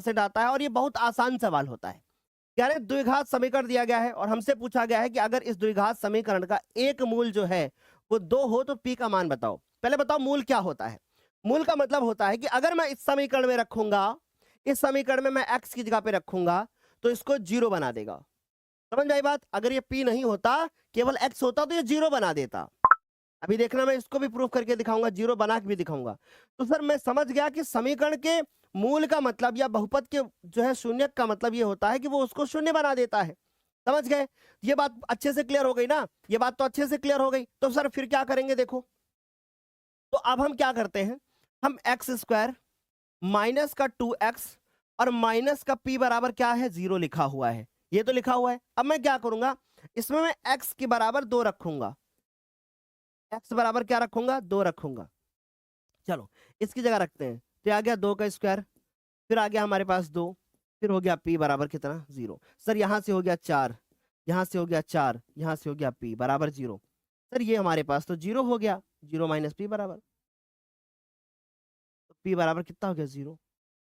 50% आता है और ये बहुत आसान सवाल होता है। यानी द्विघात समीकरण दिया गया है और हमसे पूछा गया है कि अगर इस द्विघात समीकरण का एक मूल जो है वो 2 हो तो p का मान बताओ। पहले बताओ मूल क्या होता है। मूल का मतलब होता है कि अगर मैं इस समीकरण में रखूंगा, इस समीकरण में मैं x की जगह पे रखूंगा तो इसको 0 बना देगा। समझ आई बात। अगर ये p नहीं होता, केवल x होता तो ये 0 बना देता। अभी देखना, मैं इसको भी प्रूफ करके दिखाऊंगा, 0 बना के भी दिखाऊंगा। तो सर मैं समझ गया कि समीकरण के मूल का मतलब या बहुपद के जो है शून्यक का मतलब ये होता है कि वो उसको शून्य बना देता है। समझ गए। ये बात अच्छे से क्लियर हो गई ना। ये बात तो अच्छे से क्लियर हो गई। तो सर फिर क्या करेंगे, देखो तो अब हम क्या करते हैं, हम एक्स स्क्वायर माइनस का 2x और माइनस का p बराबर क्या है 0 लिखा हुआ है, ये तो लिखा हुआ है। अब मैं क्या करूंगा, इसमें मैं x के बराबर 2 रखूंगा। x बराबर क्या रखूंगा, 2 रखूंगा। चलो इसकी जगह रखते हैं, तो आ गया 2 का स्क्वायर, फिर आ गया हमारे पास 2, फिर हो गया p बराबर कितना 0। सर यहां से हो गया 4, यहां से हो गया 4, यहां से हो गया p बराबर 0। सर ये हमारे पास तो 0 हो गया, 0 माइनस p बराबर, तो p बराबर कितना हो गया 0।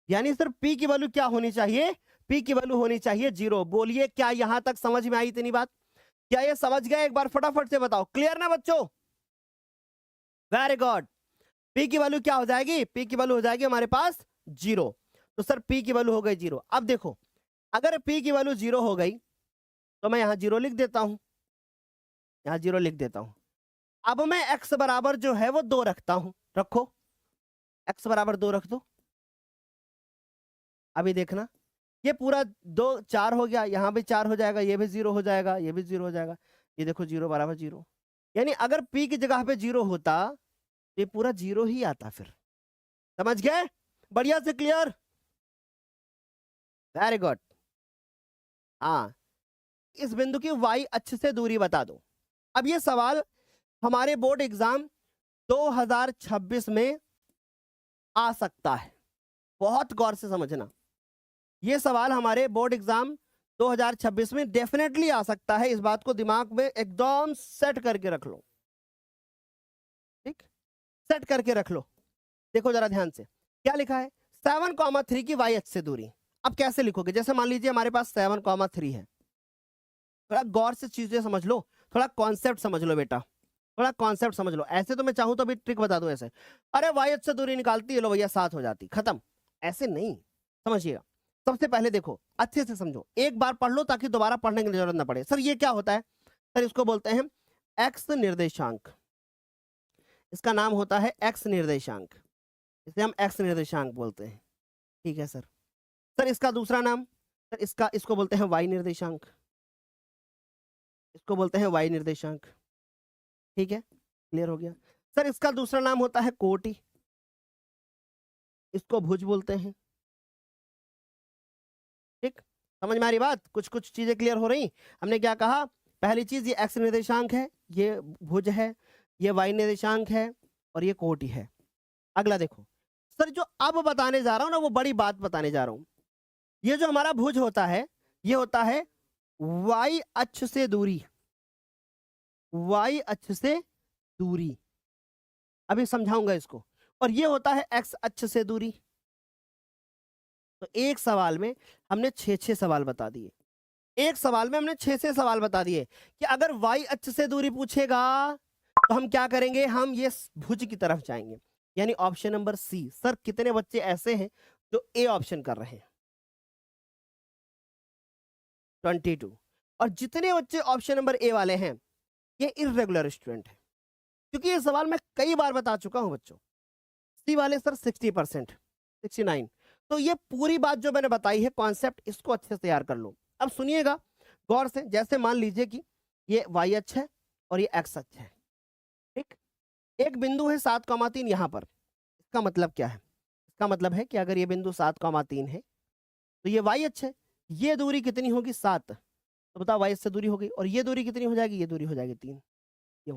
यानी सर p की वैल्यू क्या होनी चाहिए, p की वैल्यू होनी चाहिए 0। बोलिए क्या यहां तक समझ में आई इतनी बात, क्या ये समझ गए, एक बार फटाफट से बताओ। क्लियर ना बच्चों, वेरी गुड। p की वैल्यू क्या हो जाएगी, p की वैल्यू हो जाएगी हमारे पास 0। तो सर p की वैल्यू हो गई 0। अब देखो अगर p की वैल्यू 0 हो गई तो मैं यहां 0 लिख देता हूं, यहां 0 लिख देता हूं। अब मैं x बराबर जो है वो 2 रखता हूं, रखो x बराबर 2 रख दो। अभी देखना ये पूरा 2 4 हो गया, यहां भी 4 हो जाएगा, ये भी 0 हो जाएगा, ये भी 0 हो जाएगा। ये देखो 0 बराबर 0। यानी अगर p की जगह पे 0 होता तो ये पूरा 0 ही आता। फिर समझ गए, बढ़िया से क्लियर, वेरी गुड। हाँ, इस बिंदु की y अक्ष से दूरी बता दो। अब ये सवाल हमारे बोर्ड एग्जाम 2026 में आ सकता है, बहुत गौर से समझना। ये सवाल हमारे बोर्ड एग्जाम 2026 में डेफिनेटली आ सकता है, इस बात को दिमाग में एकदम सेट करके रख लो, ठीक, सेट करके रख लो। देखो जरा ध्यान से क्या लिखा है, 7,3 की y अक्ष से दूरी। अब कैसे लिखोगे, जैसे मान लीजिए हमारे पास 7,3 है। थोड़ा गौर से चीजें समझ लो, थोड़ा कॉन्सेप्ट समझ लो बेटा, थोड़ा कॉन्सेप्ट समझ लो। ऐसे तो मैं चाहूं तो अभी ट्रिक बता दूं ऐसे, अरे y अक्ष से दूरी निकालती है लो भैया 7 हो जाती, खत्म। ऐसे नहीं, समझिएगा। सबसे पहले देखो अच्छे से समझो, एक बार पढ़ लो ताकि दोबारा पढ़ने की जरूरत ना पड़े। सर ये क्या होता है, सर इसको बोलते हैं एक्स निर्देशांक, इसका नाम होता है एक्स निर्देशांक, इसे हम एक्स निर्देशांक बोलते हैं, ठीक है सर। सर इसका दूसरा नाम, सर इसको बोलते हैं वाई निर्देशांक, इसको बोलते हैं वाई निर्देशांक, ठीक है, क्लियर हो गया। सर इसका दूसरा नाम होता है कोटि, इसको भुज बोलते हैं, ठीक। समझ में आ रही बात, कुछ कुछ चीजें क्लियर हो रही। हमने क्या कहा, पहली चीज ये एक्स निर्देशांक है, ये भुज है, ये वाई निर्देशांक है और ये कोटि है। अगला देखो सर, जो अब बताने जा रहा हूं ना वो बड़ी बात बताने जा रहा हूं। ये जो हमारा भुज होता है ये होता है वाई अक्ष से दूरी, वाई अक्ष से दूरी, अभी समझाऊंगा इसको। और ये होता है एक्स अक्ष से दूरी। तो एक सवाल में हमने 6 सवाल बता दिए, एक सवाल में हमने 6 सवाल बता दिए कि अगर वाई अक्ष से दूरी पूछेगा तो हम क्या करेंगे, हम ये भुज की तरफ जाएंगे, यानी ऑप्शन नंबर सी। सर कितने बच्चे ऐसे हैं जो ए ऑप्शन कर रहे हैं, 22। और जितने बच्चे ऑप्शन नंबर ए वाले हैं ये इर्रेगुलर स्टूडेंट है, क्योंकि ये सवाल मैं कई बार बता चुका हूं बच्चों। सी वाले सर 60%, 69। तो ये पूरी बात जो मैंने बताई है कॉन्सेप्ट, इसको अच्छे से तैयार कर लो। अब सुनिएगा गौर से, जैसे मान लीजिए कि ये वाई अक्ष है और ये एक्स अक्ष है, ठीक। एक बिंदु है 7,3 यहां पर, इसका मतलब क्या है, इसका मतलब है कि अगर ये बिंदु 7,3 है तो ये वाई अक्ष है, ये दूरी कितनी होगी 7, तो बताओ वाई अक्ष से दूरी हो गई, और ये दूरी कितनी हो जाएगी, ये दूरी हो जाएगी 3, ये